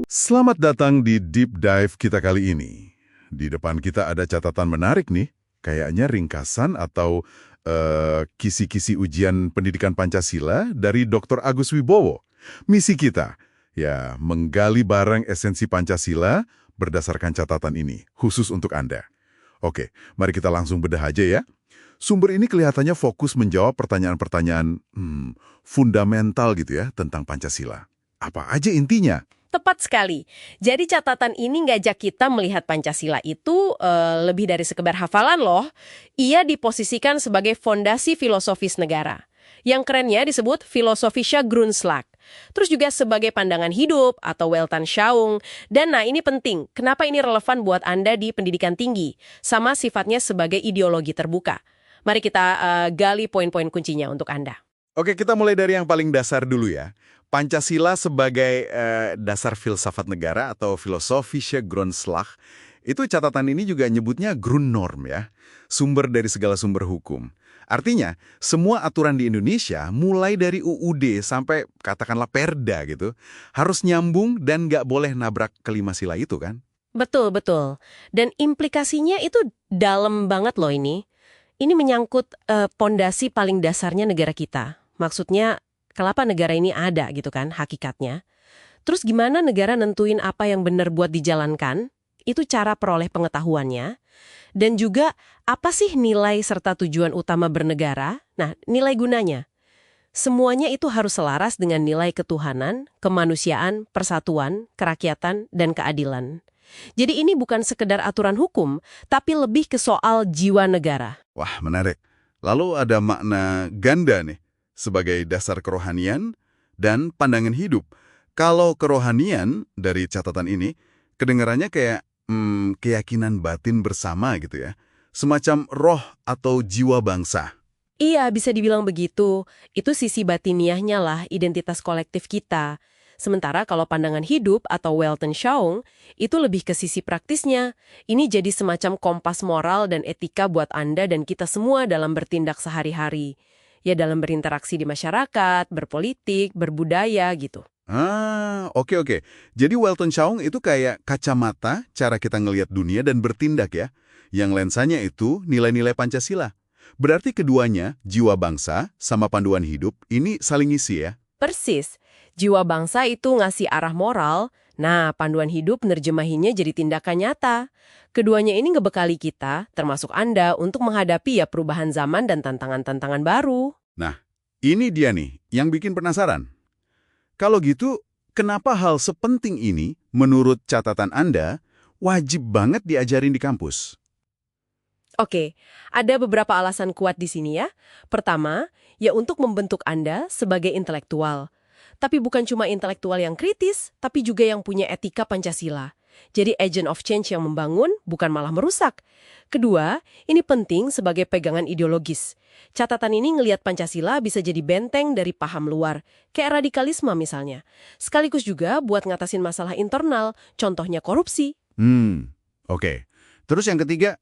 Selamat datang di Deep Dive kita kali ini. Di depan kita ada catatan menarik nih, kayaknya ringkasan atau kisi-kisi ujian pendidikan Pancasila dari Dr. Agus Wibowo. Misi kita, ya menggali barang esensi Pancasila berdasarkan catatan ini, khusus untuk Anda. Oke, mari kita langsung bedah aja ya. Sumber ini kelihatannya fokus menjawab pertanyaan-pertanyaan fundamental gitu ya tentang Pancasila. Apa aja intinya? Tepat sekali. Jadi catatan ini ngajak kita melihat Pancasila itu lebih dari sekedar hafalan loh. Ia diposisikan sebagai fondasi filosofis negara. Yang kerennya disebut filosofische Grundslag. Terus juga sebagai pandangan hidup atau Weltanschauung. Dan nah ini penting, kenapa ini relevan buat Anda di pendidikan tinggi? Sama sifatnya sebagai ideologi terbuka. Mari kita gali poin-poin kuncinya untuk Anda. Oke, kita mulai dari yang paling dasar dulu ya. Pancasila sebagai dasar filsafat negara atau filosofische Grundslag, itu catatan ini juga nyebutnya Grundnorm ya, sumber dari segala sumber hukum. Artinya, semua aturan di Indonesia, mulai dari UUD sampai katakanlah Perda gitu, harus nyambung dan nggak boleh nabrak kelima sila itu kan? Betul, betul. Dan implikasinya itu dalam banget loh ini. Ini menyangkut pondasi paling dasarnya negara kita. Maksudnya, kenapa negara ini ada gitu kan, hakikatnya. Terus gimana negara nentuin apa yang benar buat dijalankan? Itu cara peroleh pengetahuannya. Dan juga apa sih nilai serta tujuan utama bernegara? Nah, nilai gunanya. Semuanya itu harus selaras dengan nilai ketuhanan, kemanusiaan, persatuan, kerakyatan, dan keadilan. Jadi ini bukan sekedar aturan hukum, tapi lebih ke soal jiwa negara. Wah, menarik. Lalu ada makna ganda nih, sebagai dasar kerohanian dan pandangan hidup. Kalau kerohanian dari catatan ini, kedengarannya kayak keyakinan batin bersama gitu ya. Semacam roh atau jiwa bangsa. Iya, bisa dibilang begitu. Itu sisi batiniahnya lah, identitas kolektif kita. Sementara kalau pandangan hidup atau Weltanschauung, itu lebih ke sisi praktisnya. Ini jadi semacam kompas moral dan etika buat Anda dan kita semua dalam bertindak sehari-hari. Ya dalam berinteraksi di masyarakat, berpolitik, berbudaya gitu. Oke. Jadi Weltanschauung itu kayak kacamata cara kita ngelihat dunia dan bertindak ya. Yang lensanya itu nilai-nilai Pancasila. Berarti keduanya, jiwa bangsa sama panduan hidup, ini saling isi ya? Persis. Jiwa bangsa itu ngasih arah moral, nah panduan hidup nerjemahinnya jadi tindakan nyata. Keduanya ini ngebekali kita, termasuk Anda, untuk menghadapi ya perubahan zaman dan tantangan-tantangan baru. Nah, ini dia nih yang bikin penasaran. Kalau gitu, kenapa hal sepenting ini, menurut catatan Anda, wajib banget diajarin di kampus? Oke, ada beberapa alasan kuat di sini ya. Pertama, ya untuk membentuk Anda sebagai intelektual. Tapi bukan cuma intelektual yang kritis, tapi juga yang punya etika Pancasila. Jadi agent of change yang membangun, bukan malah merusak. Kedua, ini penting sebagai pegangan ideologis. Catatan ini ngelihat Pancasila bisa jadi benteng dari paham luar, kayak radikalisme misalnya. Sekaligus juga buat ngatasin masalah internal, contohnya korupsi. Oke. Terus yang ketiga?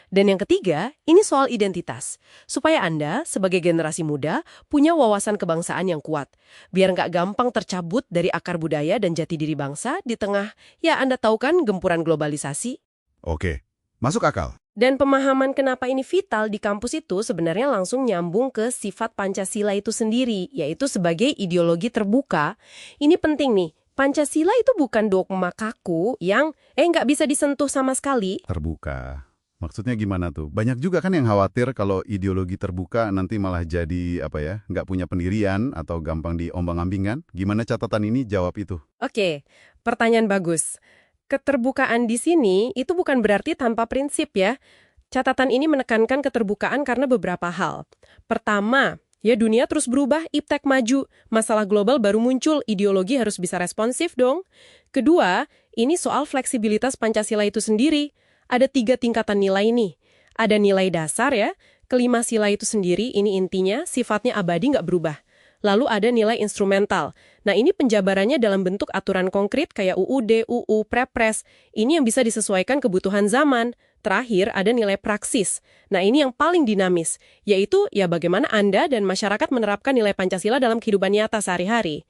Dan yang ketiga, ini soal identitas. Supaya Anda, sebagai generasi muda, punya wawasan kebangsaan yang kuat. Biar nggak gampang tercabut dari akar budaya dan jati diri bangsa di tengah, ya Anda tahu kan, gempuran globalisasi. Oke, masuk akal. Dan pemahaman kenapa ini vital di kampus itu sebenarnya langsung nyambung ke sifat Pancasila itu sendiri, yaitu sebagai ideologi terbuka. Ini penting nih, Pancasila itu bukan dogma kaku yang nggak bisa disentuh sama sekali. Terbuka. Maksudnya gimana tuh? Banyak juga kan yang khawatir kalau ideologi terbuka nanti malah jadi nggak punya pendirian atau gampang diombang-ambingan. Gimana catatan ini jawab itu? Oke, pertanyaan bagus. Keterbukaan di sini itu bukan berarti tanpa prinsip ya. Catatan ini menekankan keterbukaan karena beberapa hal. Pertama, ya dunia terus berubah, iptek maju. Masalah global baru muncul, ideologi harus bisa responsif dong. Kedua, ini soal fleksibilitas Pancasila itu sendiri. Ada 3 tingkatan nilai nih. Ada nilai dasar ya, kelima sila itu sendiri, ini intinya sifatnya abadi nggak berubah. Lalu ada nilai instrumental. Nah ini penjabarannya dalam bentuk aturan konkret kayak UUD, UU, Prepres. Ini yang bisa disesuaikan kebutuhan zaman. Terakhir ada nilai praksis. Nah ini yang paling dinamis, yaitu ya bagaimana Anda dan masyarakat menerapkan nilai Pancasila dalam kehidupan nyata sehari-hari.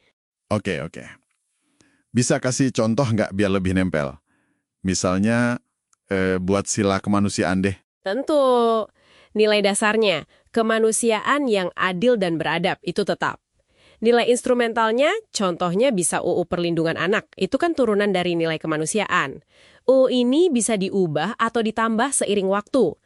Oke. Bisa kasih contoh nggak biar lebih nempel? Misalnya, buat sila kemanusiaan deh. Tentu. Nilai dasarnya, kemanusiaan yang adil dan beradab, itu tetap. Nilai instrumentalnya, contohnya bisa UU Perlindungan Anak. Itu kan turunan dari nilai kemanusiaan. UU ini bisa diubah atau ditambah seiring waktu.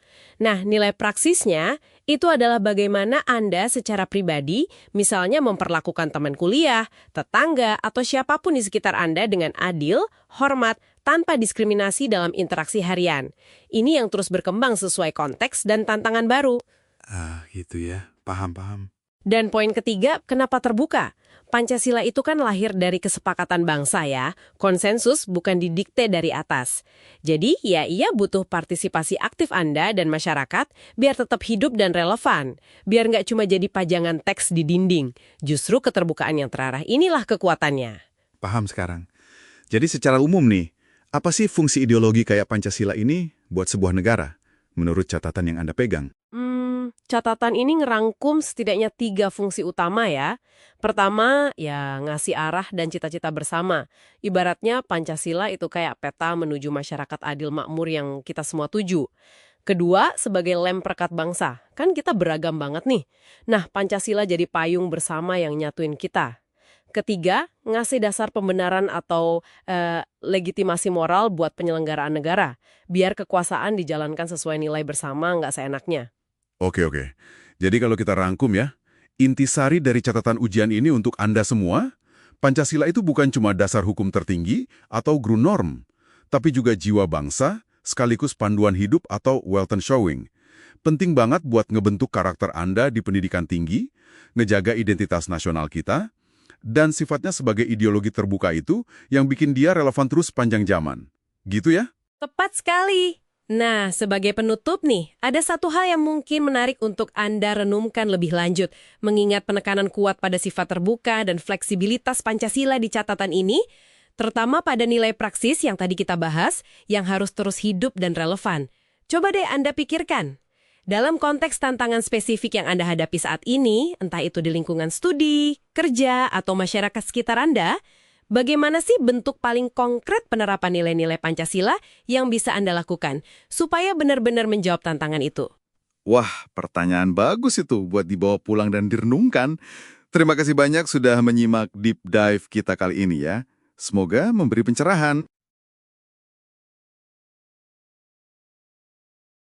Nah, nilai praksisnya itu adalah bagaimana Anda secara pribadi, misalnya memperlakukan teman kuliah, tetangga, atau siapapun di sekitar Anda dengan adil, hormat, tanpa diskriminasi dalam interaksi harian. Ini yang terus berkembang sesuai konteks dan tantangan baru. Ah, gitu ya. Paham. Dan poin ketiga, kenapa terbuka? Pancasila itu kan lahir dari kesepakatan bangsa ya, konsensus bukan didikte dari atas. Jadi ya ia butuh partisipasi aktif Anda dan masyarakat biar tetap hidup dan relevan. Biar nggak cuma jadi pajangan teks di dinding. Justru keterbukaan yang terarah inilah kekuatannya. Paham sekarang. Jadi secara umum nih, apa sih fungsi ideologi kayak Pancasila ini buat sebuah negara, menurut catatan yang Anda pegang? Catatan ini ngerangkum setidaknya 3 fungsi utama ya. Pertama, ya ngasih arah dan cita-cita bersama. Ibaratnya Pancasila itu kayak peta menuju masyarakat adil makmur yang kita semua tuju. Kedua, sebagai lem perekat bangsa. Kan kita beragam banget nih. Nah, Pancasila jadi payung bersama yang nyatuin kita. Ketiga, ngasih dasar pembenaran atau legitimasi moral buat penyelenggaraan negara. Biar kekuasaan dijalankan sesuai nilai bersama, nggak seenaknya. Oke. Jadi kalau kita rangkum ya, intisari dari catatan ujian ini untuk Anda semua, Pancasila itu bukan cuma dasar hukum tertinggi atau Grundnorm, tapi juga jiwa bangsa, sekaligus panduan hidup atau Weltanschauung. Penting banget buat ngebentuk karakter Anda di pendidikan tinggi, ngejaga identitas nasional kita, dan sifatnya sebagai ideologi terbuka itu yang bikin dia relevan terus panjang zaman. Gitu ya? Tepat sekali. Nah, sebagai penutup nih, ada satu hal yang mungkin menarik untuk Anda renungkan lebih lanjut. Mengingat penekanan kuat pada sifat terbuka dan fleksibilitas Pancasila di catatan ini, terutama pada nilai praksis yang tadi kita bahas, yang harus terus hidup dan relevan. Coba deh Anda pikirkan. Dalam konteks tantangan spesifik yang Anda hadapi saat ini, entah itu di lingkungan studi, kerja, atau masyarakat sekitar Anda, bagaimana sih bentuk paling konkret penerapan nilai-nilai Pancasila yang bisa Anda lakukan supaya benar-benar menjawab tantangan itu? Wah, pertanyaan bagus itu buat dibawa pulang dan direnungkan. Terima kasih banyak sudah menyimak deep dive kita kali ini ya. Semoga memberi pencerahan.